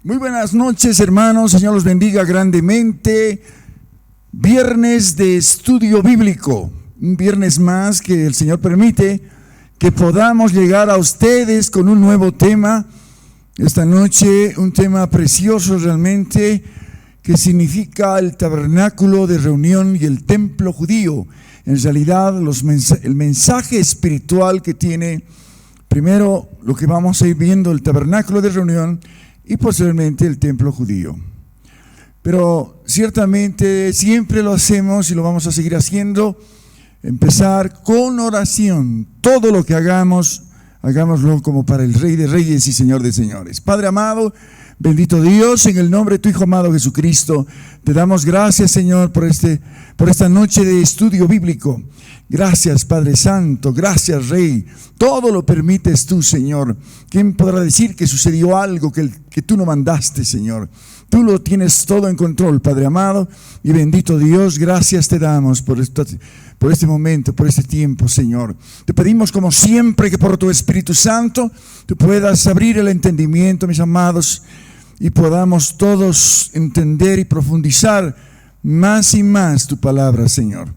Muy buenas noches, hermanos. Señor los bendiga grandemente. Viernes de estudio bíblico. Un viernes más que el Señor permite que podamos llegar a ustedes con un nuevo tema. Esta noche un tema precioso realmente, que significa el tabernáculo de reunión y el templo judío. En realidad el mensaje espiritual que tiene, primero lo que vamos a ir viendo, el tabernáculo de reunión, y posteriormente el templo judío. Pero ciertamente siempre lo hacemos y lo vamos a seguir haciendo, empezar con oración. Todo lo que hagamos, hagámoslo como para el Rey de Reyes y Señor de Señores. Padre amado, bendito Dios, en el nombre de tu Hijo amado Jesucristo, te damos gracias, Señor, por esta noche de estudio bíblico. Gracias, Padre Santo, gracias, Rey. Todo lo permites tú, Señor. ¿Quién podrá decir que sucedió algo que tú no mandaste, Señor? Tú lo tienes todo en control, Padre amado, y bendito Dios, gracias te damos por este momento, por este tiempo, Señor. Te pedimos como siempre que por tu Espíritu Santo tú puedas abrir el entendimiento, mis amados, y podamos todos entender y profundizar más y más tu palabra, Señor.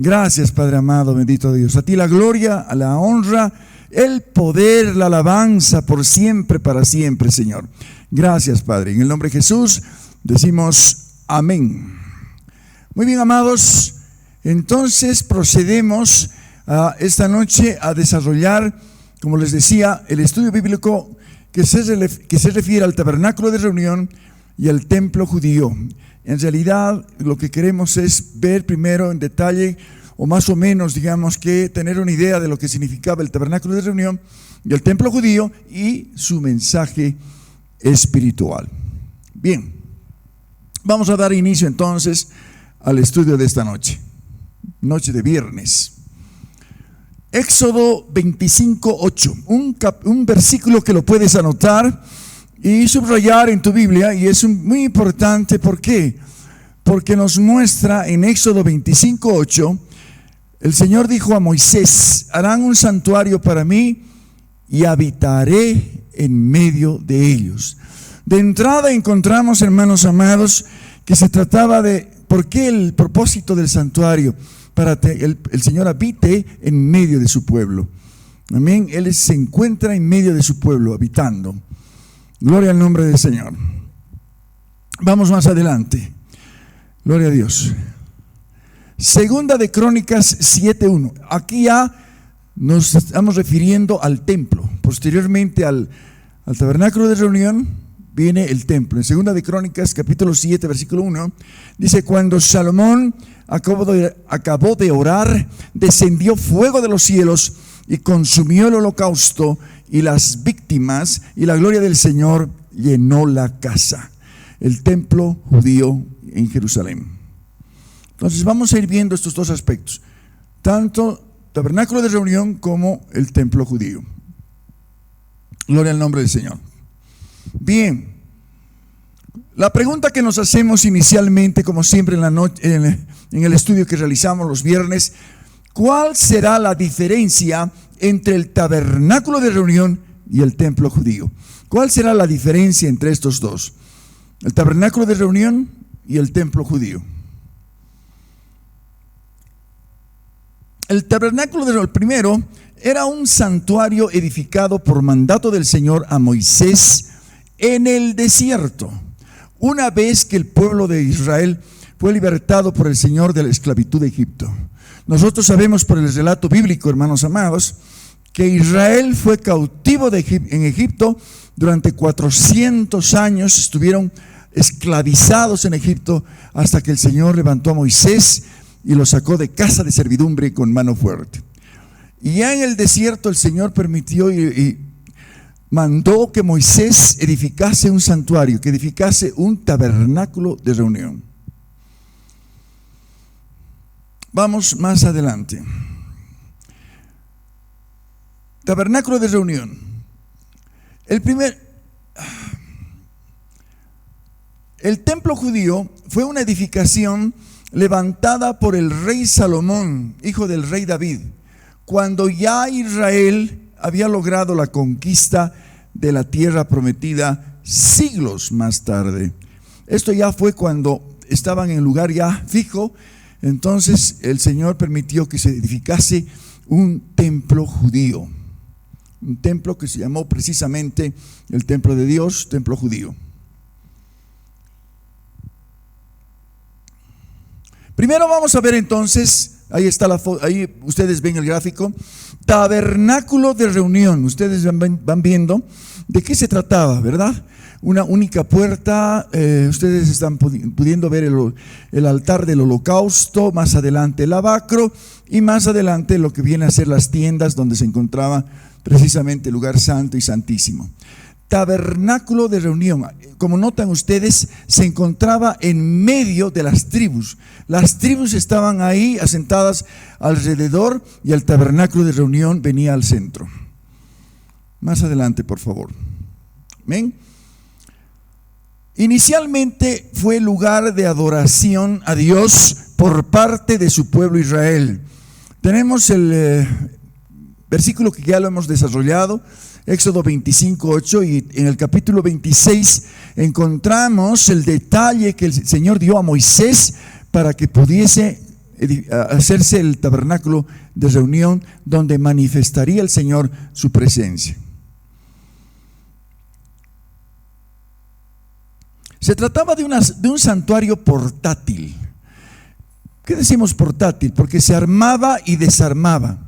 Gracias, Padre amado, bendito Dios. A ti la gloria, a la honra, el poder, la alabanza por siempre, para siempre, Señor. Gracias, Padre. En el nombre de Jesús decimos amén. Muy bien, amados. Entonces procedemos esta noche a desarrollar, como les decía, el estudio bíblico que se refiere al tabernáculo de reunión y al templo judío. En realidad, lo que queremos es ver primero en detalle, o más o menos, digamos, que tener una idea de lo que significaba el tabernáculo de reunión y el templo judío y su mensaje espiritual. Bien, vamos a dar inicio entonces al estudio de esta noche de viernes. Éxodo 25:8, un versículo que lo puedes anotar y subrayar en tu Biblia, y es muy importante. ¿Por qué? Porque nos muestra en Éxodo 25:8, el Señor dijo a Moisés: harán un santuario para mí y habitaré en medio de ellos. De entrada encontramos, hermanos amados, que se trataba de, ¿por qué el propósito del santuario? Para que el Señor habite en medio de su pueblo. Amén. Él se encuentra en medio de su pueblo, habitando. Gloria al nombre del Señor. Vamos más adelante. Gloria a Dios. Segunda de Crónicas 7:1. Aquí ya nos estamos refiriendo al templo. Posteriormente al tabernáculo de reunión viene el templo. En Segunda de Crónicas capítulo 7 versículo 1 dice: cuando Salomón acabó de orar, descendió fuego de los cielos y consumió el holocausto y las víctimas, y la gloria del Señor llenó la casa, el templo judío en Jerusalén. Entonces vamos a ir viendo estos dos aspectos, tanto tabernáculo de reunión como el templo judío. Gloria al nombre del Señor. Bien, la pregunta que nos hacemos inicialmente, como siempre en el estudio que realizamos los viernes: ¿cuál será la diferencia entre el tabernáculo de reunión y el templo judío? ¿Cuál será la diferencia entre estos dos? El tabernáculo de reunión y el templo judío. El tabernáculo de reunión, primero, era un santuario edificado por mandato del Señor a Moisés en el desierto, una vez que el pueblo de Israel fue libertado por el Señor de la esclavitud de Egipto. Nosotros sabemos por el relato bíblico, hermanos amados, que Israel fue cautivo en Egipto durante 400 años. Estuvieron esclavizados en Egipto hasta que el Señor levantó a Moisés y lo sacó de casa de servidumbre con mano fuerte. Y ya en el desierto el Señor permitió y mandó que Moisés edificase un santuario, que edificase un tabernáculo de reunión. Vamos más adelante. Tabernáculo de reunión. El templo judío fue una edificación levantada por el rey Salomón, hijo del rey David, cuando ya Israel había logrado la conquista de la tierra prometida siglos más tarde. Esto ya fue cuando estaban en lugar ya fijo. Entonces el Señor permitió que se edificase un templo judío, un templo que se llamó precisamente el templo de Dios, templo judío. Primero vamos a ver entonces, ahí está la foto, ahí ustedes ven el gráfico, tabernáculo de reunión. Ustedes van viendo de qué se trataba, ¿verdad? Una única puerta, ustedes están pudiendo ver el altar del holocausto, más adelante el lavacro y más adelante lo que viene a ser las tiendas donde se encontraba precisamente el lugar santo y santísimo. Tabernáculo de reunión, como notan ustedes, se encontraba en medio de las tribus. Las tribus estaban ahí asentadas alrededor y el tabernáculo de reunión venía al centro. Más adelante, por favor. ¿Ven? Inicialmente fue lugar de adoración a Dios por parte de su pueblo Israel. Tenemos el versículo que ya lo hemos desarrollado, Éxodo 25:8, y en el capítulo 26 encontramos el detalle que el Señor dio a Moisés para que pudiese hacerse el tabernáculo de reunión donde manifestaría el Señor su presencia. Se trataba de un santuario portátil. ¿Qué decimos portátil? Porque se armaba y desarmaba.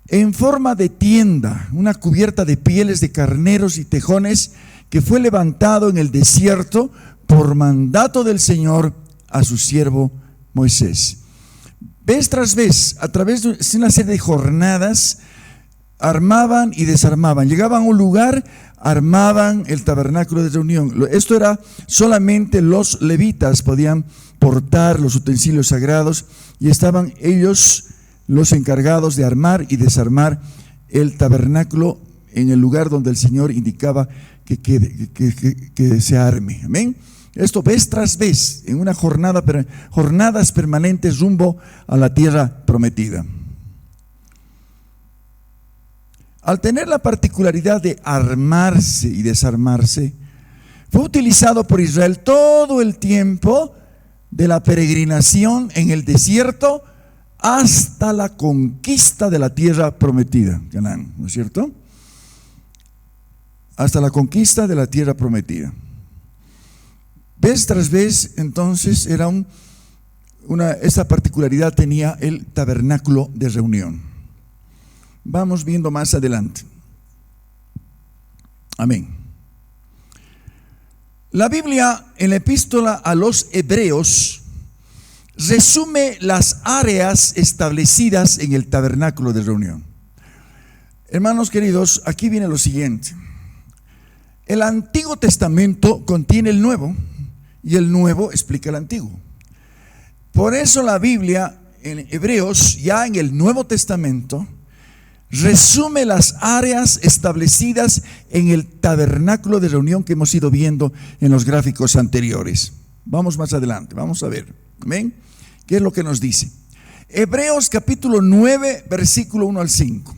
En forma de tienda, una cubierta de pieles de carneros y tejones que fue levantado en el desierto por mandato del Señor a su siervo Moisés. Vez tras vez, a través de una serie de jornadas, armaban y desarmaban. Llegaban a un lugar, armaban el tabernáculo de reunión. Esto era solamente los levitas podían portar los utensilios sagrados y estaban ellos los encargados de armar y desarmar el tabernáculo en el lugar donde el Señor indicaba que se arme. Amén. Esto vez tras vez, en una jornadas permanentes rumbo a la tierra prometida. Al tener la particularidad de armarse y desarmarse, fue utilizado por Israel todo el tiempo de la peregrinación en el desierto hasta la conquista de la tierra prometida, Canaán, ¿no es cierto? Hasta la conquista de la tierra prometida. Vez tras vez, entonces, era esta particularidad tenía el tabernáculo de reunión. Vamos viendo más adelante. Amén. La Biblia, en la epístola a los Hebreos, resume las áreas establecidas en el tabernáculo de reunión. Hermanos queridos, aquí viene lo siguiente. El Antiguo Testamento contiene el Nuevo y el Nuevo explica el Antiguo. Por eso la Biblia en Hebreos, ya en el Nuevo Testamento, resume las áreas establecidas en el tabernáculo de reunión que hemos ido viendo en los gráficos anteriores. Vamos más adelante, vamos a ver. ¿Amén? ¿Qué es lo que nos dice? Hebreos capítulo 9, versículo 1 al 5.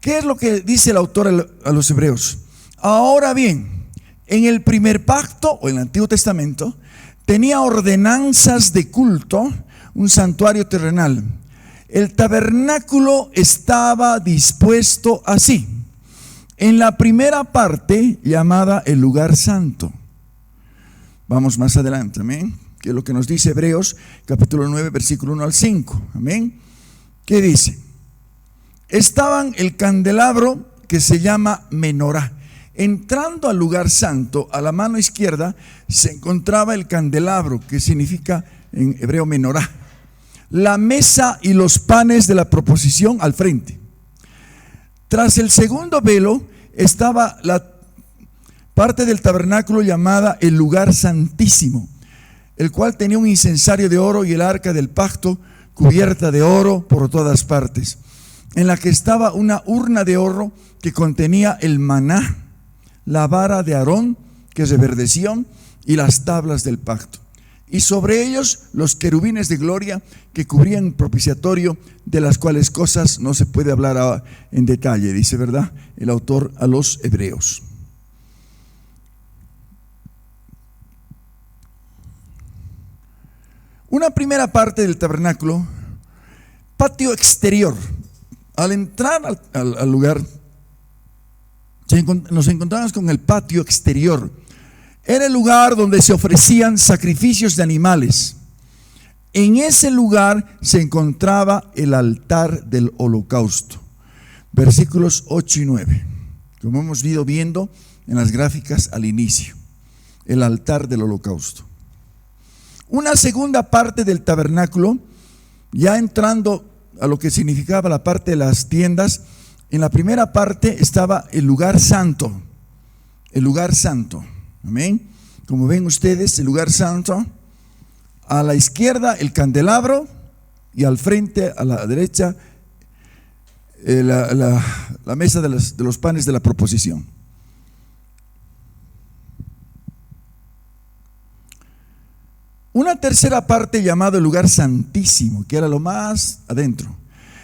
¿Qué es lo que dice el autor a los Hebreos? Ahora bien, en el primer pacto, o en el Antiguo Testamento, tenía ordenanzas de culto, un santuario terrenal. El tabernáculo estaba dispuesto así. En la primera parte, llamada el lugar santo. Vamos más adelante, amén. Que es lo que nos dice Hebreos, capítulo 9, versículo 1 al 5. Amén. ¿Qué dice? Estaban el candelabro que se llama menorá. Entrando al lugar santo, a la mano izquierda, se encontraba el candelabro, que significa en hebreo menorá. La mesa y los panes de la proposición al frente. Tras el segundo velo estaba la parte del tabernáculo llamada el lugar santísimo, el cual tenía un incensario de oro y el arca del pacto cubierta de oro por todas partes, en la que estaba una urna de oro que contenía el maná, la vara de Aarón que reverdeció y las tablas del pacto. Y sobre ellos los querubines de gloria que cubrían el propiciatorio, de las cuales cosas no se puede hablar en detalle, dice, ¿verdad?, el autor a los Hebreos. Una primera parte del tabernáculo, patio exterior. Al entrar al lugar, nos encontramos con el patio exterior. Era el lugar donde se ofrecían sacrificios de animales. En ese lugar se encontraba el altar del holocausto. Versículos 8 y 9. Como hemos ido viendo en las gráficas al inicio. El altar del holocausto. Una segunda parte del tabernáculo, ya entrando a lo que significaba la parte de las tiendas, en la primera parte estaba el lugar santo. El lugar santo. Amén. Como ven ustedes, el lugar santo. A la izquierda el candelabro y al frente, a la derecha, la mesa de los panes de la proposición. Una tercera parte llamado el lugar santísimo, que era lo más adentro,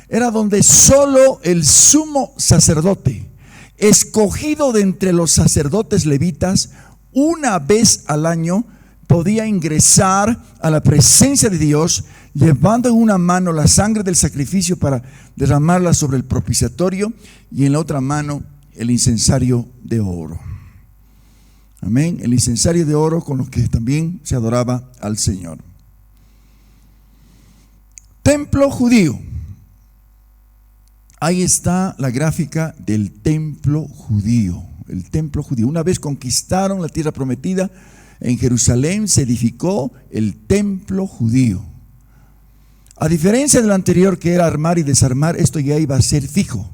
era donde solo el sumo sacerdote, escogido de entre los sacerdotes levitas, una vez al año podía ingresar a la presencia de Dios, llevando en una mano la sangre del sacrificio para derramarla sobre el propiciatorio y en la otra mano el incensario de oro. Amén. El incensario de oro con lo que también se adoraba al Señor. Templo judío. Ahí está la gráfica del templo judío. El templo judío. Una vez conquistaron la tierra prometida, en Jerusalén se edificó el templo judío. A diferencia de lo anterior, que era armar y desarmar, esto ya iba a ser fijo.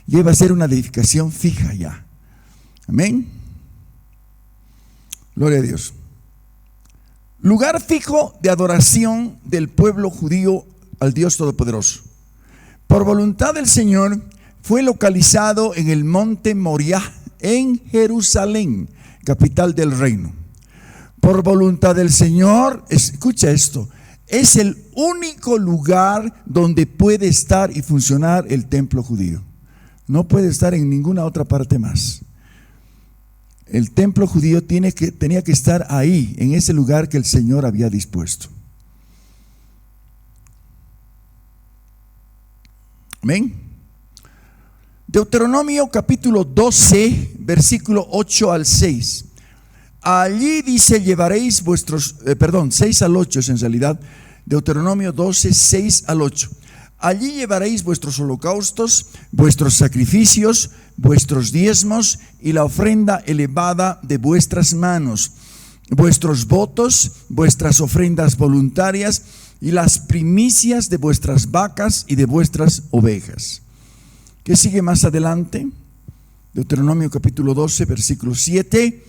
Ya iba a ser una edificación fija ya. Amén. Gloria a Dios. Lugar fijo de adoración del pueblo judío al Dios Todopoderoso. Por voluntad del Señor fue localizado en el monte Moriah, en Jerusalén, capital del reino. Por voluntad del Señor, escucha esto, es el único lugar donde puede estar y funcionar el templo judío. No puede estar en ninguna otra parte más. El templo judío tenía que estar ahí, en ese lugar que el Señor había dispuesto. Amén. Deuteronomio capítulo 12, versículo 8 al 6. Allí dice, llevaréis vuestros, 6 al 8 es en realidad, Deuteronomio 12, 6 al 8. Allí llevaréis vuestros holocaustos, vuestros sacrificios, vuestros diezmos y la ofrenda elevada de vuestras manos, vuestros votos, vuestras ofrendas voluntarias y las primicias de vuestras vacas y de vuestras ovejas. ¿Qué sigue más adelante? Deuteronomio capítulo 12, versículo 7,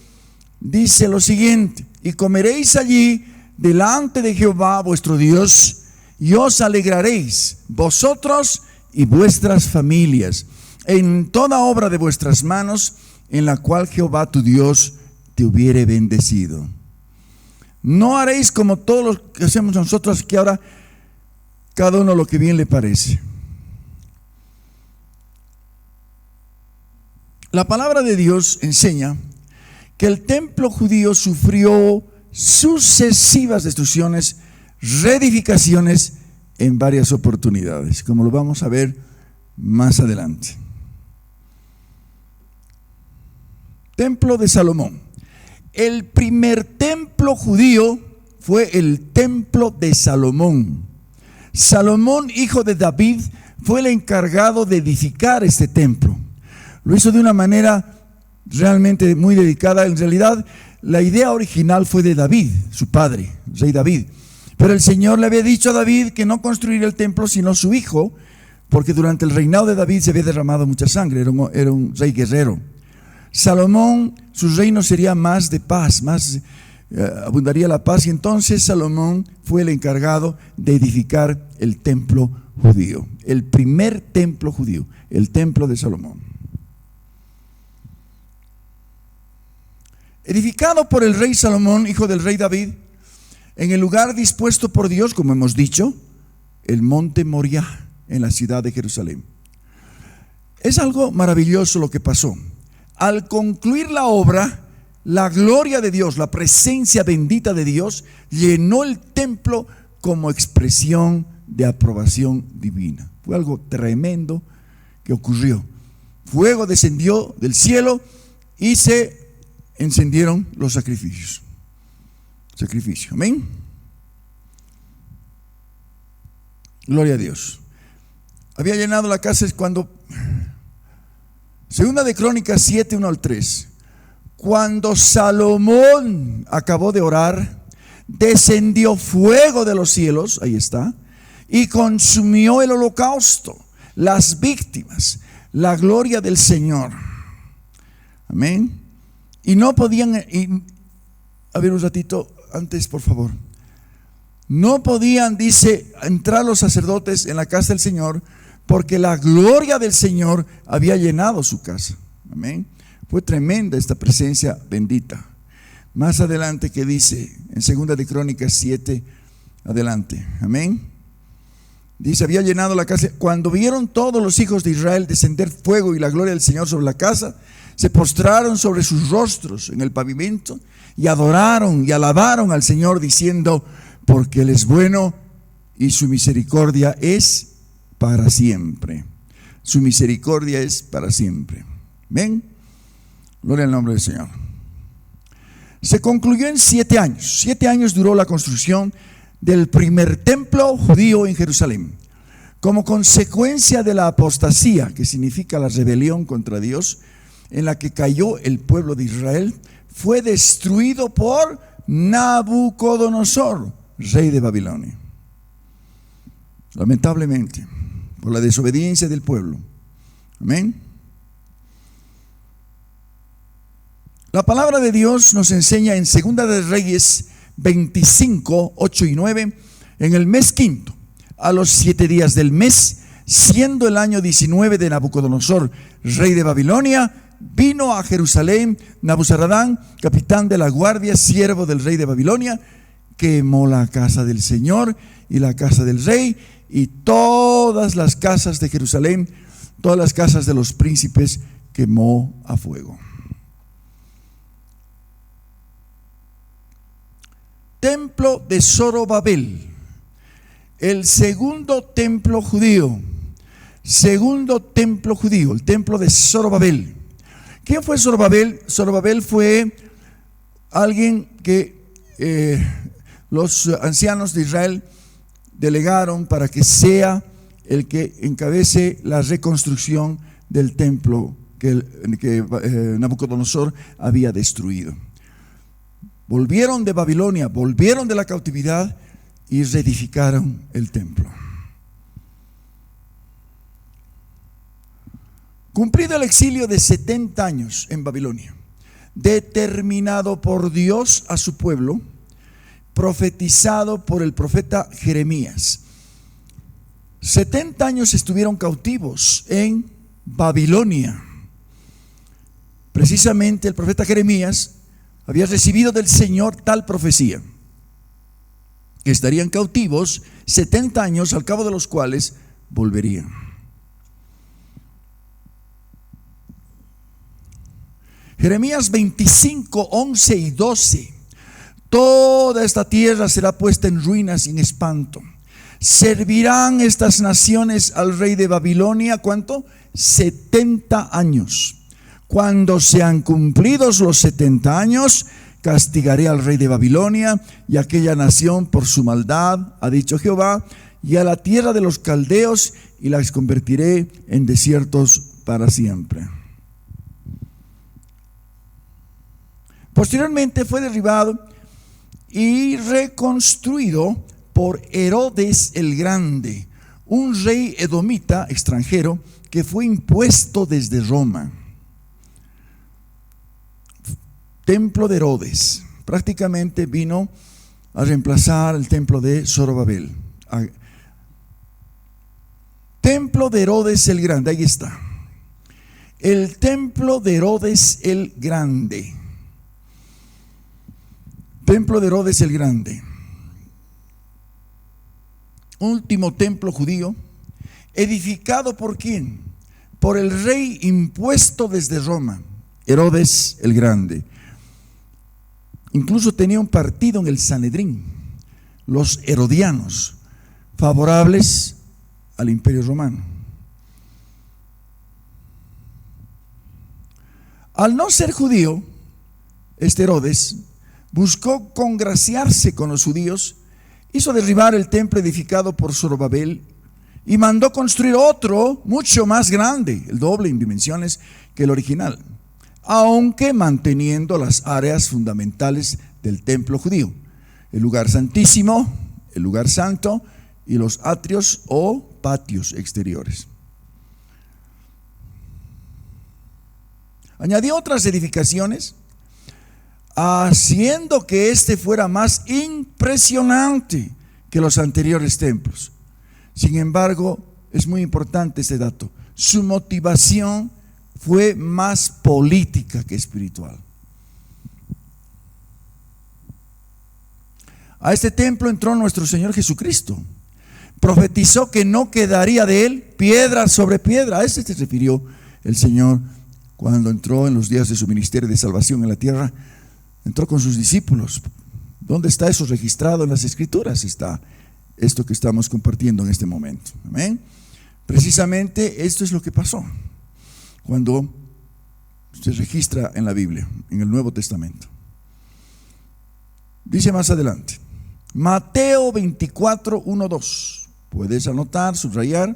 dice lo siguiente: y comeréis allí delante de Jehová vuestro Dios, y os alegraréis vosotros y vuestras familias en toda obra de vuestras manos, en la cual Jehová tu Dios te hubiere bendecido. No haréis como todos los que hacemos nosotros, que ahora cada uno lo que bien le parece. La palabra de Dios enseña que el templo judío sufrió sucesivas destrucciones, reedificaciones en varias oportunidades, como lo vamos a ver más adelante. Templo de Salomón. El primer templo judío fue el templo de Salomón. Salomón, hijo de David, fue el encargado de edificar este templo. Lo hizo de una manera realmente muy dedicada. En realidad, la idea original fue de David, su padre, el rey David. Pero el Señor le había dicho a David que no construiría el templo sino su hijo, porque durante el reinado de David se había derramado mucha sangre, era un rey guerrero. Salomón, su reino sería más de paz, abundaría la paz, y entonces Salomón fue el encargado de edificar el templo judío, el primer templo judío, el templo de Salomón. Edificado por el rey Salomón, hijo del rey David, en el lugar dispuesto por Dios, como hemos dicho, el monte Moriah, en la ciudad de Jerusalén. Es algo maravilloso lo que pasó. Al concluir la obra, la gloria de Dios, la presencia bendita de Dios, llenó el templo como expresión de aprobación divina. Fue algo tremendo que ocurrió. Fuego descendió del cielo y se encendieron los sacrificios. Amén. Gloria a Dios. Había llenado la casa cuando, Segunda de Crónicas 7, 1 al 3. Cuando Salomón acabó de orar, descendió fuego de los cielos, ahí está, y consumió el holocausto, las víctimas, la gloria del Señor. Amén. Y no podían, a ver un ratito antes, por favor. No podían, dice, entrar los sacerdotes en la casa del Señor, porque la gloria del Señor había llenado su casa. Amén. Fue tremenda esta presencia bendita. Más adelante que dice, en Segunda de Crónicas 7, adelante. Amén. Dice, había llenado la casa. Cuando vieron todos los hijos de Israel descender fuego y la gloria del Señor sobre la casa, se postraron sobre sus rostros en el pavimento y adoraron y alabaron al Señor diciendo, porque Él es bueno y su misericordia es para siempre. Su misericordia es para siempre. Amén. Gloria al nombre del Señor. Se concluyó en 7 años. 7 años duró la construcción del primer templo judío en Jerusalén. Como consecuencia de la apostasía, que significa la rebelión contra Dios, en la que cayó el pueblo de Israel, fue destruido por Nabucodonosor, rey de Babilonia. Lamentablemente, por la desobediencia del pueblo. Amén. La palabra de Dios nos enseña en Segunda de Reyes 25, 8 y 9, en el mes quinto, a los 7 días del mes, siendo el año 19 de Nabucodonosor, rey de Babilonia, vino a Jerusalén Nabuzaradán, capitán de la guardia, siervo del rey de Babilonia, quemó la casa del Señor y la casa del rey y todas las casas de Jerusalén, todas las casas de los príncipes quemó a fuego. Templo de Zorobabel, el segundo templo judío, el templo de Zorobabel. ¿Quién fue Zorobabel? Zorobabel fue alguien que los ancianos de Israel delegaron para que sea el que encabece la reconstrucción del templo que Nabucodonosor había destruido. Volvieron de Babilonia, volvieron de la cautividad y reedificaron el templo. Cumplido el exilio de 70 años en Babilonia, determinado por Dios a su pueblo, profetizado por el profeta Jeremías. 70 años estuvieron cautivos en Babilonia. Precisamente el profeta Jeremías había recibido del Señor tal profecía, que estarían cautivos 70 años, al cabo de los cuales volverían. Jeremías 25, 11 y 12. Toda esta tierra será puesta en ruinas y en espanto. Servirán estas naciones al rey de Babilonia, ¿cuánto? 70 años. Cuando sean cumplidos los 70 años, castigaré al rey de Babilonia y a aquella nación por su maldad, ha dicho Jehová, y a la tierra de los caldeos, y las convertiré en desiertos para siempre. Posteriormente fue derribado y reconstruido por Herodes el Grande, un rey edomita extranjero que fue impuesto desde Roma. Templo de Herodes, prácticamente vino a reemplazar el templo de Zorobabel. Templo de Herodes el Grande, ahí está. El templo de Herodes el Grande. Templo de Herodes el Grande. Último templo judío, edificado ¿por quién? Por el rey impuesto desde Roma, Herodes el Grande. Incluso tenía un partido en el Sanedrín. los herodianos, favorables al Imperio Romano. Al no ser judío, este Herodes buscó congraciarse con los judíos, hizo derribar el templo edificado por Zorobabel y mandó construir otro mucho más grande, el doble en dimensiones que el original, aunque manteniendo las áreas fundamentales del templo judío: el lugar santísimo, el lugar santo y los atrios o patios exteriores. Añadió otras edificaciones, haciendo que este fuera más impresionante que los anteriores templos. Sin embargo, es muy importante este dato: su motivación fue más política que espiritual. A este templo entró nuestro Señor Jesucristo. Profetizó que no quedaría de él piedra sobre piedra. A este se refirió el Señor cuando entró en los días de su ministerio de salvación en la tierra. Entró con sus discípulos. ¿Dónde está eso registrado en las Escrituras? Está esto que estamos compartiendo en este momento. Amén. Precisamente esto es lo que pasó cuando se registra en la Biblia, en el Nuevo Testamento. Dice más adelante, Mateo 24, 1, 2. Puedes anotar, subrayar.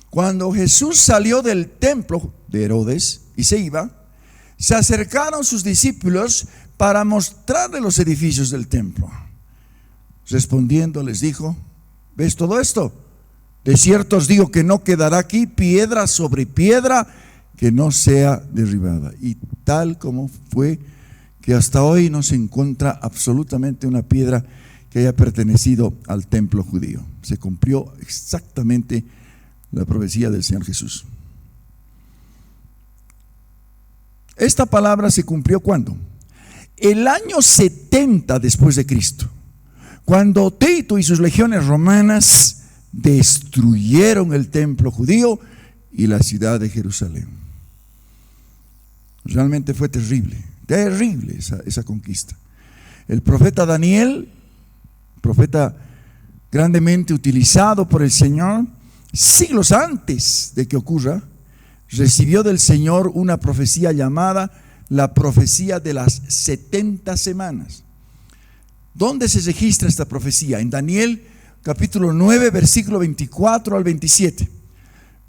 Cuando Jesús salió del templo de Herodes y se iba, se acercaron sus discípulos para mostrarle los edificios del templo. Respondiendo les dijo: ¿ves todo esto? De cierto os digo que no quedará aquí piedra sobre piedra que no sea derribada. Y tal como fue, que hasta hoy no se encuentra absolutamente una piedra que haya pertenecido al templo judío. Se cumplió exactamente la profecía del Señor Jesús. Esta palabra se cumplió ¿cuándo? El año 70 después de Cristo, cuando Tito y sus legiones romanas destruyeron el templo judío y la ciudad de Jerusalén. Realmente fue terrible esa conquista. El profeta Daniel, profeta grandemente utilizado por el Señor, siglos antes de que ocurra, recibió del Señor una profecía llamada la profecía de las 70 semanas. ¿Dónde se registra esta profecía? En Daniel capítulo 9, versículo 24 al 27.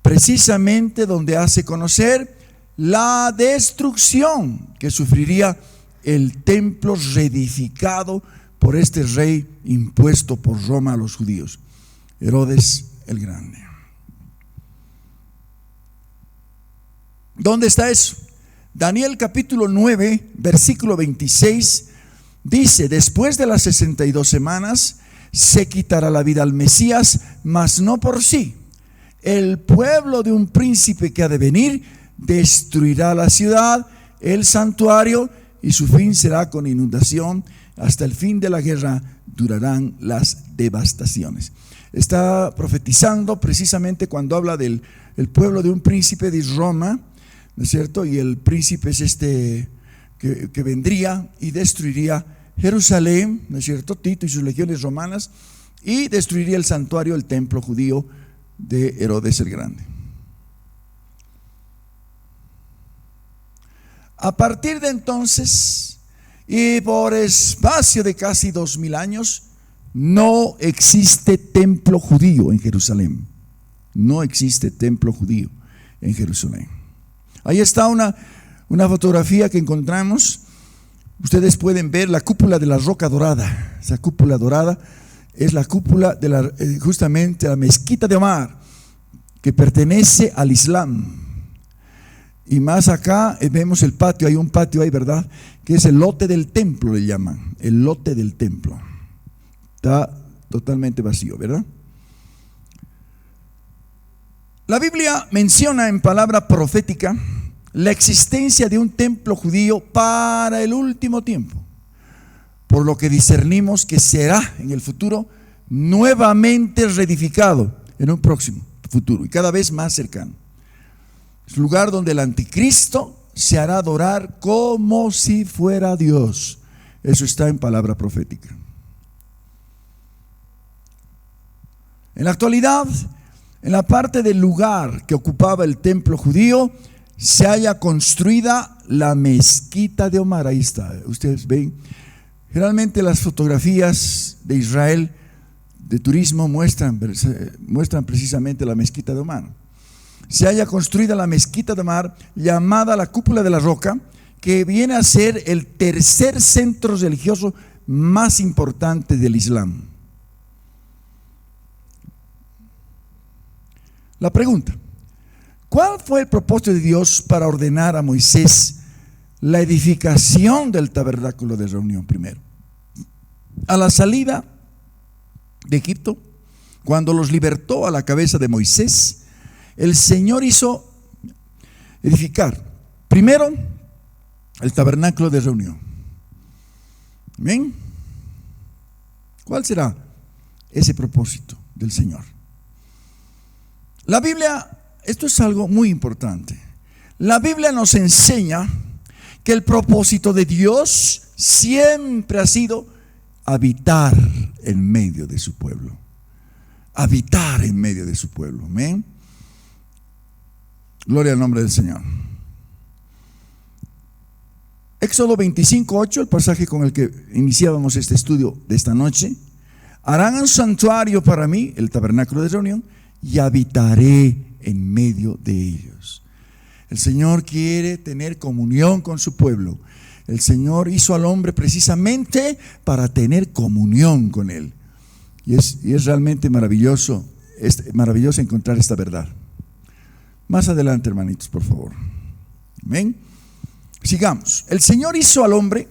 Precisamente donde hace conocer la destrucción que sufriría el templo reedificado por este rey impuesto por Roma a los judíos, Herodes el Grande. ¿Dónde está eso? Daniel capítulo 9, versículo 26 dice: después de las 62 semanas se quitará la vida al Mesías, mas no por sí. El pueblo de un príncipe que ha de venir destruirá la ciudad, el santuario, y su fin será con inundación. Hasta el fin de la guerra durarán las devastaciones. Está profetizando precisamente cuando habla del pueblo de un príncipe de Roma, ¿no es cierto? Y el príncipe es este que vendría y destruiría Jerusalén, ¿no es cierto? Tito y sus legiones romanas, y destruiría el santuario, el templo judío de Herodes el Grande. A partir de entonces, y por espacio de casi 2000 años, no existe templo judío en Jerusalén. No existe templo judío en Jerusalén. Ahí está una fotografía que encontramos. Ustedes pueden ver la cúpula de la Roca Dorada. Esa cúpula dorada es la cúpula de justamente la mezquita de Omar, que pertenece al Islam. Y más acá vemos el patio, hay un patio ahí, ¿verdad? Que es el lote del templo, le llaman, el lote del templo. Está totalmente vacío, ¿verdad? La Biblia menciona en palabra profética la existencia de un templo judío para el último tiempo, por lo que discernimos que será en el futuro nuevamente reedificado en un próximo futuro y cada vez más cercano. Es lugar donde el anticristo se hará adorar como si fuera Dios. Eso está en palabra profética. En la actualidad, en la parte del lugar que ocupaba el templo judío, se halla construida la mezquita de Omar. Ahí está, ustedes ven. Generalmente las fotografías de Israel de turismo muestran precisamente la mezquita de Omar. Se halla construida la mezquita de Omar, llamada la Cúpula de la Roca, que viene a ser el tercer centro religioso más importante del Islam. La pregunta: ¿cuál fue el propósito de Dios para ordenar a Moisés la edificación del tabernáculo de reunión primero? A la salida de Egipto, cuando los libertó a la cabeza de Moisés, el Señor hizo edificar primero el tabernáculo de reunión. ¿Amén? ¿Cuál será ese propósito del Señor? La Biblia, esto es algo muy importante. La Biblia nos enseña que el propósito de Dios siempre ha sido habitar en medio de su pueblo. Habitar en medio de su pueblo. Amén. Gloria al nombre del Señor. Éxodo 25:8, el pasaje con el que iniciábamos este estudio de esta noche. Harán un santuario para mí, el tabernáculo de reunión, y habitaré en medio de ellos. El Señor quiere tener comunión con su pueblo. El Señor hizo al hombre precisamente para tener comunión con él. Y es realmente maravilloso encontrar esta verdad. Más adelante, hermanitos, por favor. Amén. Sigamos. El Señor hizo al hombre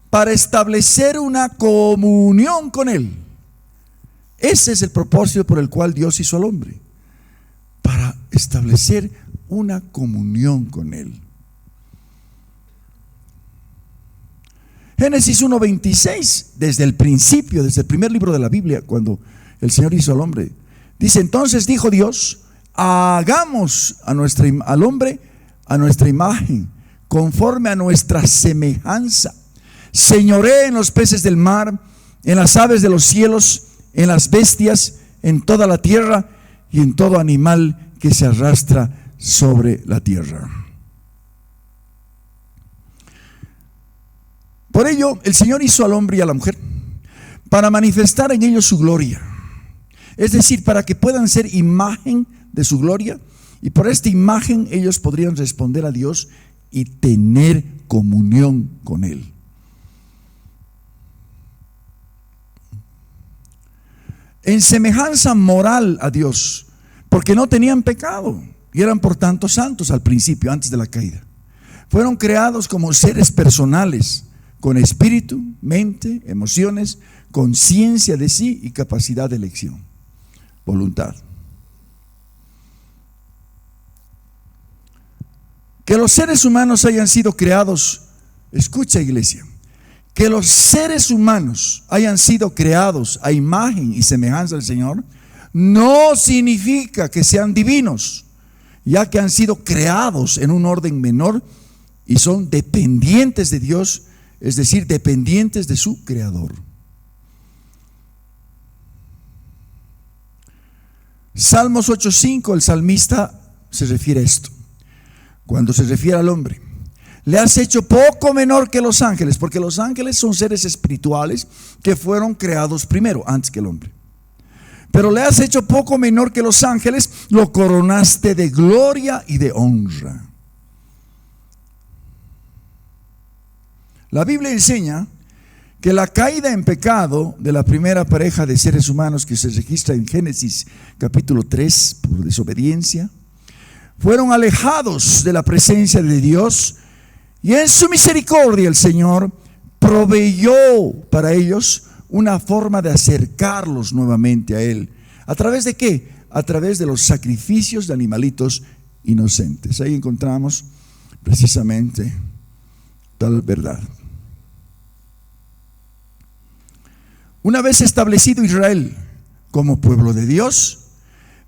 para establecer una comunión con él. Ese es el propósito por el cual Dios hizo al hombre, para establecer una comunión con él. Génesis 1:26, desde el principio, desde el primer libro de la Biblia, cuando el Señor hizo al hombre, dice: entonces dijo Dios, hagamos al hombre a nuestra imagen, conforme a nuestra semejanza. Señoree en los peces del mar, en las aves de los cielos, en las bestias, en toda la tierra y en todo animal que se arrastra sobre la tierra. Por ello, el Señor hizo al hombre y a la mujer para manifestar en ellos su gloria. Es decir, para que puedan ser imagen de su gloria, y por esta imagen ellos podrían responder a Dios y tener comunión con Él. En semejanza moral a Dios, porque no tenían pecado y eran por tanto santos al principio, antes de la caída. Fueron creados como seres personales, con espíritu, mente, emociones, conciencia de sí y capacidad de elección, voluntad. Que los seres humanos hayan sido creados, escucha, iglesia, que los seres humanos hayan sido creados a imagen y semejanza del Señor, no significa que sean divinos, ya que han sido creados en un orden menor y son dependientes de Dios, es decir, dependientes de su Creador. Salmos 8:5, el salmista se refiere a esto. Cuando se refiere al hombre, le has hecho poco menor que los ángeles, porque los ángeles son seres espirituales que fueron creados primero, antes que el hombre. Pero le has hecho poco menor que los ángeles, lo coronaste de gloria y de honra. La Biblia enseña que la caída en pecado de la primera pareja de seres humanos, que se registra en Génesis capítulo 3, por desobediencia, fueron alejados de la presencia de Dios, y en su misericordia el Señor proveyó para ellos una forma de acercarlos nuevamente a Él. ¿A través de qué? A través de los sacrificios de animalitos inocentes. Ahí encontramos precisamente tal verdad. Una vez establecido Israel como pueblo de Dios,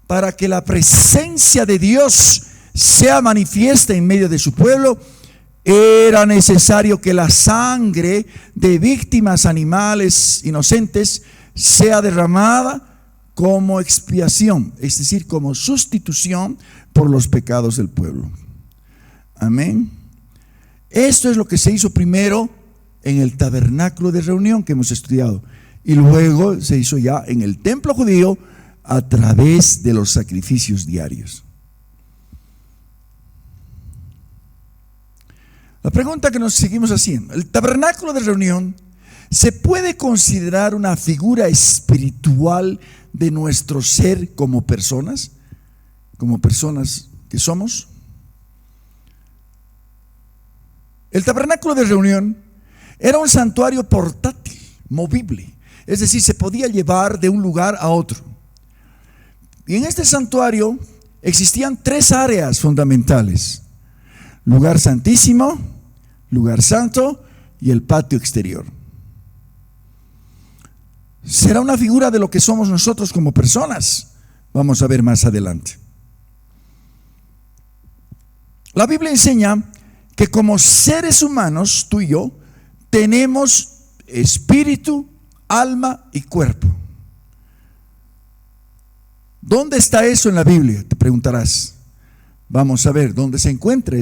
para que la presencia de Dios sea manifiesta en medio de su pueblo, era necesario que la sangre de víctimas animales inocentes sea derramada como expiación, es decir, como sustitución por los pecados del pueblo. Amén. Esto es lo que se hizo primero en el tabernáculo de reunión que hemos estudiado, y luego se hizo ya en el templo judío a través de los sacrificios diarios. La pregunta que nos seguimos haciendo: ¿el tabernáculo de reunión se puede considerar una figura espiritual de nuestro ser como personas que somos? El tabernáculo de reunión era un santuario portátil, movible, es decir, se podía llevar de un lugar a otro. Y en este santuario existían 3 áreas fundamentales: lugar santísimo, lugar santo y el patio exterior. Será una figura de lo que somos nosotros como personas. Vamos a ver más adelante. La Biblia enseña que como seres humanos, tú y yo, tenemos espíritu, alma y cuerpo. ¿Dónde está eso en la Biblia? Te preguntarás. Vamos a ver dónde se encuentra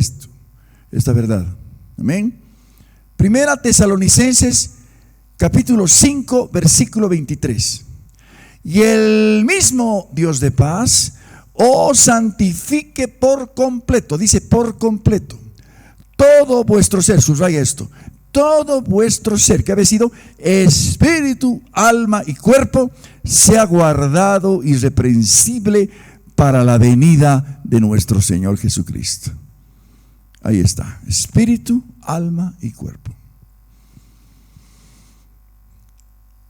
esta verdad. Amén. Primera Tesalonicenses capítulo 5 versículo 23. Y el mismo Dios de paz os santifique por completo, dice por completo, todo vuestro ser, subraya esto, todo vuestro ser, que había sido espíritu, alma y cuerpo, sea guardado irreprensible para la venida de nuestro Señor Jesucristo. Ahí está, espíritu, alma y cuerpo.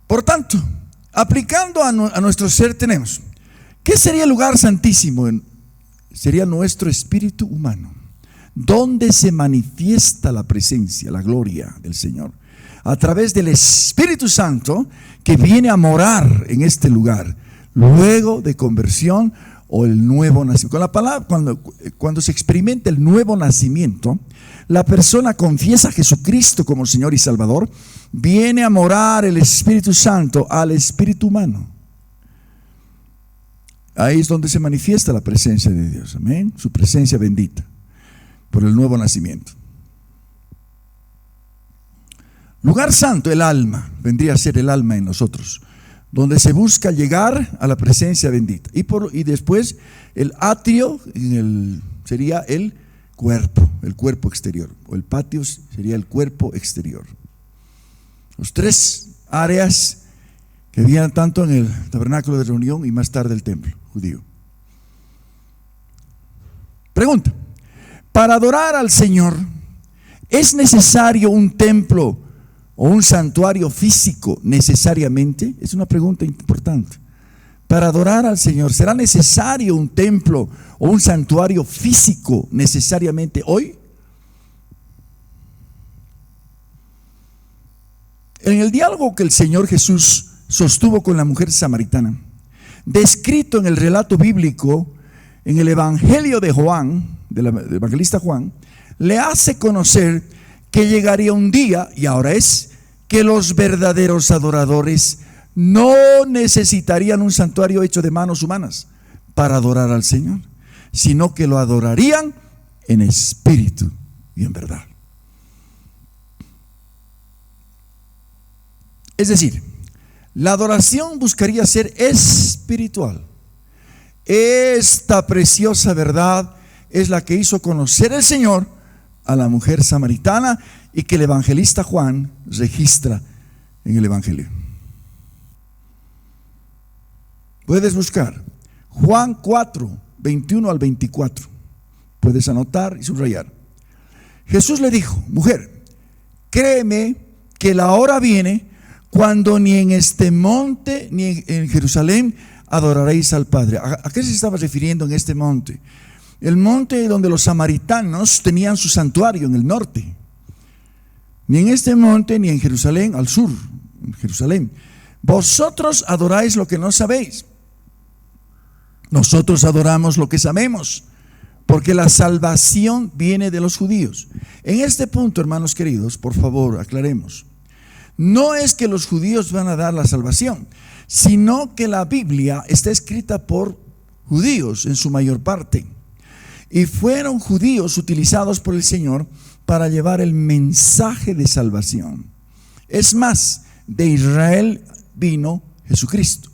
Por tanto, aplicando a nuestro ser tenemos, ¿qué sería el lugar santísimo? Sería nuestro espíritu humano, donde se manifiesta la presencia, la gloria del Señor, a través del Espíritu Santo que viene a morar en este lugar, luego de conversión o el nuevo nacimiento. Con la palabra, cuando se experimenta el nuevo nacimiento, la persona confiesa a Jesucristo como Señor y Salvador, viene a morar el Espíritu Santo al espíritu humano. Ahí es donde se manifiesta la presencia de Dios, amén, su presencia bendita, por el nuevo nacimiento. Lugar santo, el alma, vendría a ser el alma en nosotros, donde se busca llegar a la presencia bendita. Y después el atrio sería el cuerpo exterior, o el patio sería el cuerpo exterior. Los 3 áreas que habían tanto en el tabernáculo de reunión y más tarde el templo judío. Pregunta: para adorar al Señor, ¿es necesario un templo o un santuario físico necesariamente? Es una pregunta importante. Para adorar al Señor, ¿será necesario un templo o un santuario físico necesariamente hoy? En el diálogo que el Señor Jesús sostuvo con la mujer samaritana, descrito en el relato bíblico, en el Evangelio de Juan, del evangelista Juan, le hace conocer que llegaría un día, y ahora es, que los verdaderos adoradores no necesitarían un santuario hecho de manos humanas para adorar al Señor, sino que lo adorarían en espíritu y en verdad. Es decir, la adoración buscaría ser espiritual. Esta preciosa verdad es la que hizo conocer el Señor a la mujer samaritana y que el evangelista Juan registra en el Evangelio. Puedes buscar Juan 4, 21 al 24. Puedes anotar y subrayar. Jesús le dijo: mujer, créeme que la hora viene cuando ni en este monte ni en Jerusalén adoraréis al Padre. ¿A qué se estaba refiriendo en este monte? El monte donde los samaritanos tenían su santuario en el norte. Ni en este monte ni en Jerusalén, al sur, en Jerusalén. Vosotros adoráis lo que no sabéis. Nosotros adoramos lo que sabemos, porque la salvación viene de los judíos. En este punto, hermanos queridos, por favor, aclaremos. No es que los judíos van a dar la salvación, sino que la Biblia está escrita por judíos en su mayor parte. Y fueron judíos utilizados por el Señor para llevar el mensaje de salvación. Es más, de Israel vino Jesucristo,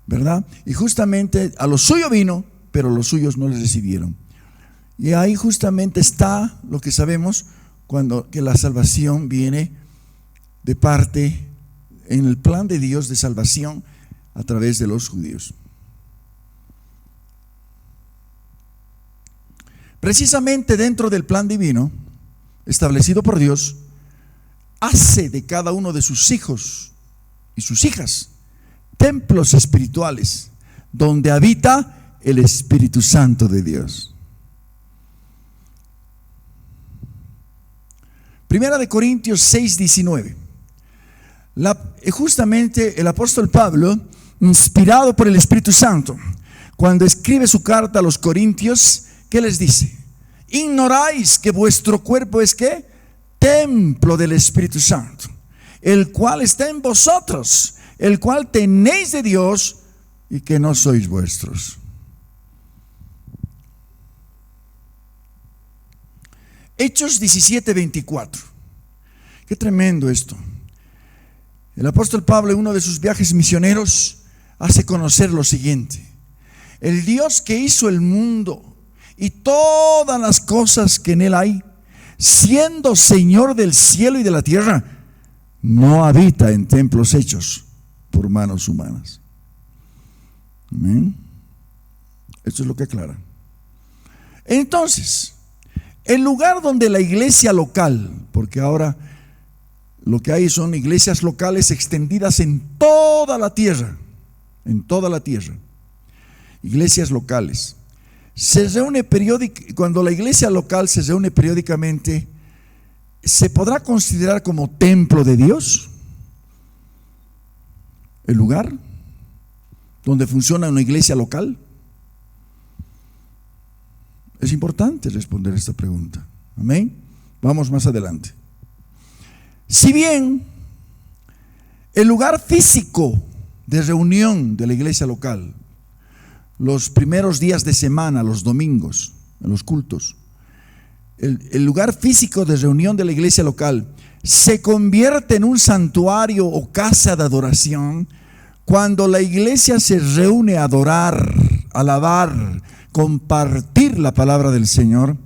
¿verdad? Y justamente a lo suyo vino, pero los suyos no les recibieron. Y ahí justamente está lo que sabemos que la salvación viene de parte en el plan de Dios de salvación a través de los judíos. Precisamente dentro del plan divino establecido por Dios, hace de cada uno de sus hijos y sus hijas templos espirituales donde habita el Espíritu Santo de Dios. Primera de Corintios 6:19. Justamente el apóstol Pablo, inspirado por el Espíritu Santo, cuando escribe su carta a los Corintios, ¿qué les dice? ¿Ignoráis que vuestro cuerpo es ¿qué? Templo del Espíritu Santo, el cual está en vosotros, el cual tenéis de Dios y que no sois vuestros? Hechos 17:24. Qué tremendo esto. El apóstol Pablo, en uno de sus viajes misioneros, hace conocer lo siguiente: el Dios que hizo el mundo y todas las cosas que en él hay, siendo Señor del cielo y de la tierra, no habita en templos hechos por manos humanas. Amén. Esto es lo que aclara. Entonces, el lugar donde la iglesia local, porque ahora lo que hay son iglesias locales extendidas en toda la tierra, iglesias locales. Se reúne cuando la iglesia local se reúne periódicamente, ¿se podrá considerar como templo de Dios? ¿El lugar donde funciona una iglesia local? Es importante responder esta pregunta. Amén. Vamos más adelante. Si bien el lugar físico de reunión de la iglesia local, los primeros días de semana, los domingos, en los cultos, el lugar físico de reunión de la iglesia local se convierte en un santuario o casa de adoración cuando la iglesia se reúne a adorar, alabar, compartir la palabra del Señor.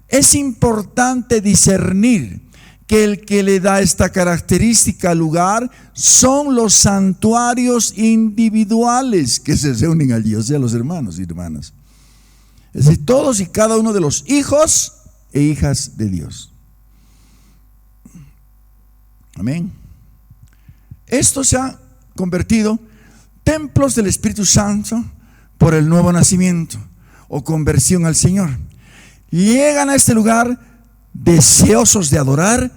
Es importante discernir que el que le da esta característica al lugar son los santuarios individuales que se reúnen allí, o sea, los hermanos y hermanas. Es decir, todos y cada uno de los hijos e hijas de Dios. Amén. Esto se ha convertido templos del Espíritu Santo por el nuevo nacimiento o conversión al Señor. Llegan a este lugar deseosos de adorar,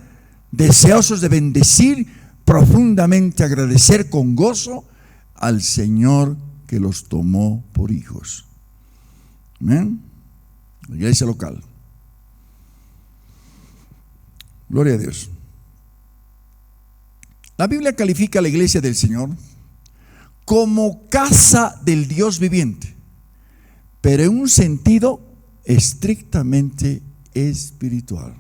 deseosos de bendecir, profundamente agradecer con gozo al Señor que los tomó por hijos. Amén. La iglesia local. Gloria a Dios. La Biblia califica a la iglesia del Señor como casa del Dios viviente, pero en un sentido estrictamente espiritual.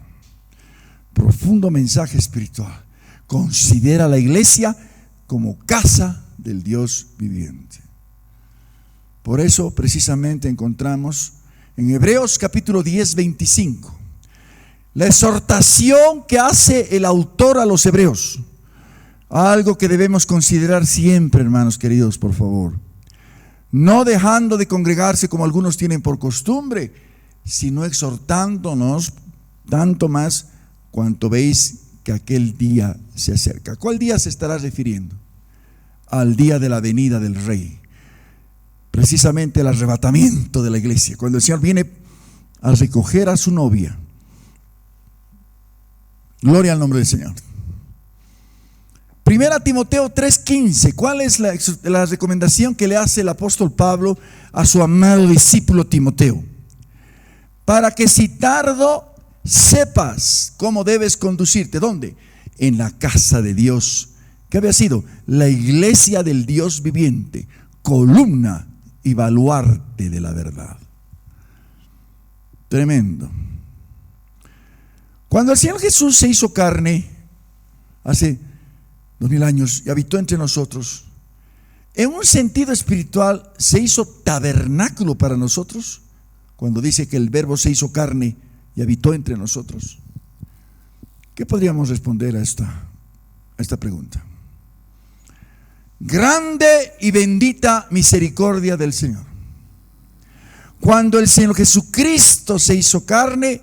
Profundo mensaje espiritual. Considera a la iglesia como casa del Dios viviente. Por eso precisamente encontramos en Hebreos capítulo 10, 25 la exhortación que hace el autor a los hebreos. Algo que debemos considerar siempre, hermanos queridos, por favor. No dejando de congregarse como algunos tienen por costumbre, sino exhortándonos tanto más cuanto veis que aquel día se acerca. ¿Cuál día se estará refiriendo? Al día de la venida del Rey. Precisamente el arrebatamiento de la iglesia, cuando el Señor viene a recoger a su novia. Gloria al nombre del Señor. Primera Timoteo 3:15. ¿Cuál es la recomendación que le hace el apóstol Pablo a su amado discípulo Timoteo? Para que si tardo sepas cómo debes conducirte. ¿Dónde? En la casa de Dios, ¿Qué había sido? La iglesia del Dios viviente, columna y baluarte de la verdad. Tremendo. Cuando el Señor Jesús se hizo carne hace 2000 años y habitó entre nosotros, en un sentido espiritual se hizo tabernáculo para nosotros, cuando dice que el Verbo se hizo carne y habitó entre nosotros. ¿Qué podríamos responder a esta pregunta? Grande y bendita misericordia del Señor. Cuando el Señor Jesucristo se hizo carne,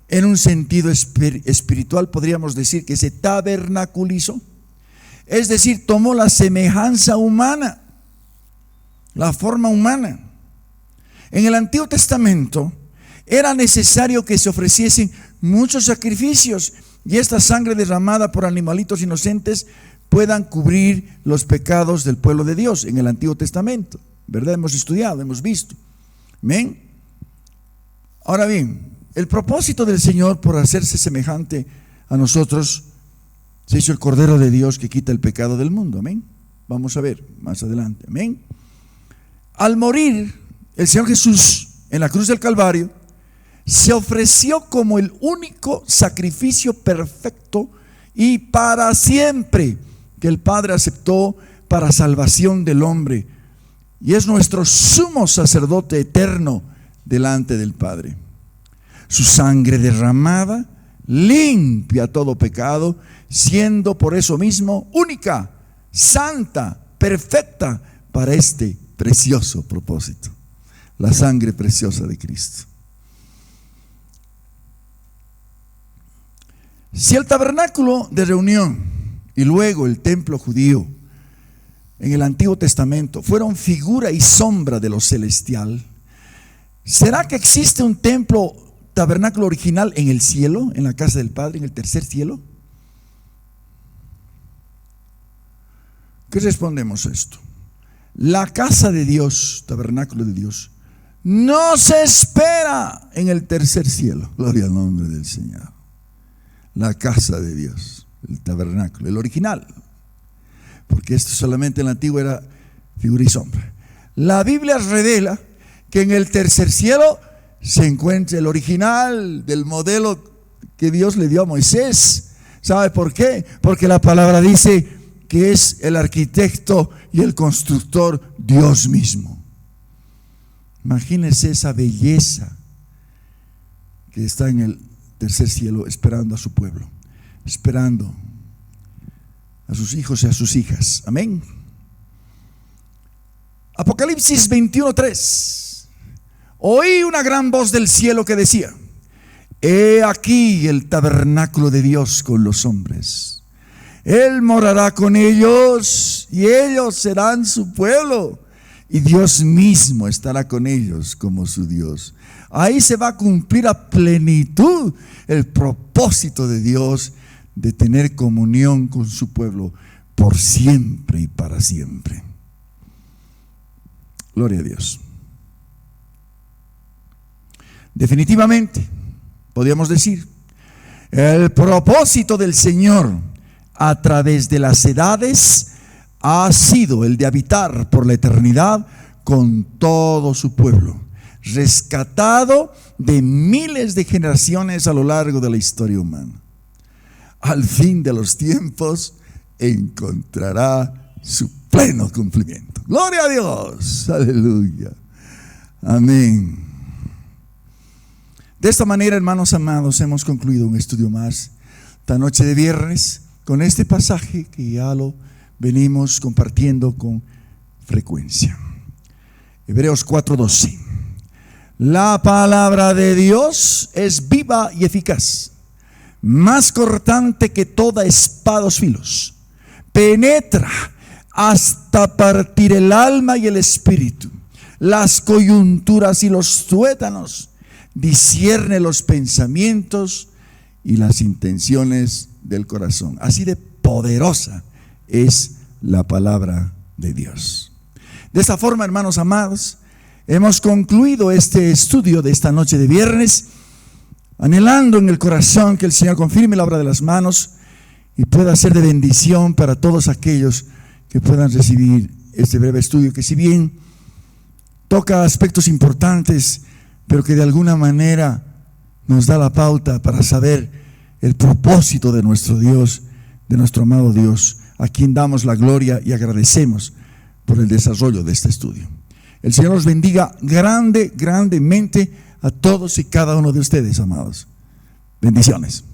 en un sentido espiritual podríamos decir que se tabernaculizó. Es decir, tomó la semejanza humana, la forma humana. En el Antiguo Testamento era necesario que se ofreciesen muchos sacrificios y esta sangre derramada por animalitos inocentes puedan cubrir los pecados del pueblo de Dios en el Antiguo Testamento. ¿Verdad? Hemos estudiado, hemos visto. ¿Amén? Ahora bien, el propósito del Señor por hacerse semejante a nosotros, se hizo el Cordero de Dios que quita el pecado del mundo. Amén. Vamos a ver más adelante. Amén. Al morir el Señor Jesús en la cruz del Calvario, se ofreció como el único sacrificio perfecto y para siempre que el Padre aceptó para salvación del hombre, y es nuestro sumo sacerdote eterno delante del Padre. Su sangre derramada limpia todo pecado, siendo por eso mismo única, santa, perfecta para este precioso propósito, la sangre preciosa de Cristo. Si el tabernáculo de reunión y luego el templo judío en el Antiguo Testamento fueron figura y sombra de lo celestial, ¿será que existe un templo tabernáculo original en el cielo, en la casa del Padre, en el tercer cielo? ¿Qué respondemos a esto? La casa de Dios, tabernáculo de Dios, no se espera en el tercer cielo. Gloria al nombre del Señor. La casa de Dios, el tabernáculo, el original, porque esto solamente en el antiguo era figura y sombra. La Biblia revela que en el tercer cielo se encuentra el original del modelo que Dios le dio a Moisés. ¿Sabe por qué? Porque la palabra dice que es el arquitecto y el constructor Dios mismo. Imagínense esa belleza que está en el tercer cielo, esperando a su pueblo, esperando a sus hijos y a sus hijas. Amén. Apocalipsis 21:3. Oí una gran voz del cielo que decía: he aquí el tabernáculo de Dios con los hombres. Él morará con ellos y ellos serán su pueblo, y Dios mismo estará con ellos como su Dios. Ahí se va a cumplir a plenitud el propósito de Dios de tener comunión con su pueblo por siempre y para siempre. Gloria a Dios. Definitivamente, podríamos decir, el propósito del Señor a través de las edades ha sido el de habitar por la eternidad con todo su pueblo, rescatado de miles de generaciones a lo largo de la historia humana. Al fin de los tiempos encontrará su pleno cumplimiento. Gloria a Dios, aleluya, amén. De esta manera, hermanos amados, hemos concluido un estudio más esta noche de viernes con este pasaje que ya lo venimos compartiendo con frecuencia. Hebreos 4:12. La palabra de Dios es viva y eficaz, más cortante que toda espada de dos filos, penetra hasta partir el alma y el espíritu, las coyunturas y los tuétanos, discierne los pensamientos y las intenciones del corazón. Así de poderosa es la palabra de Dios. De esta forma, hermanos amados, hemos concluido este estudio de esta noche de viernes, anhelando en el corazón que el Señor confirme la obra de las manos y pueda ser de bendición para todos aquellos que puedan recibir este breve estudio, que si bien toca aspectos importantes, pero que de alguna manera nos da la pauta para saber el propósito de nuestro Dios, de nuestro amado Dios, a quien damos la gloria y agradecemos por el desarrollo de este estudio. El Señor los bendiga grandemente a todos y cada uno de ustedes, amados. Bendiciones.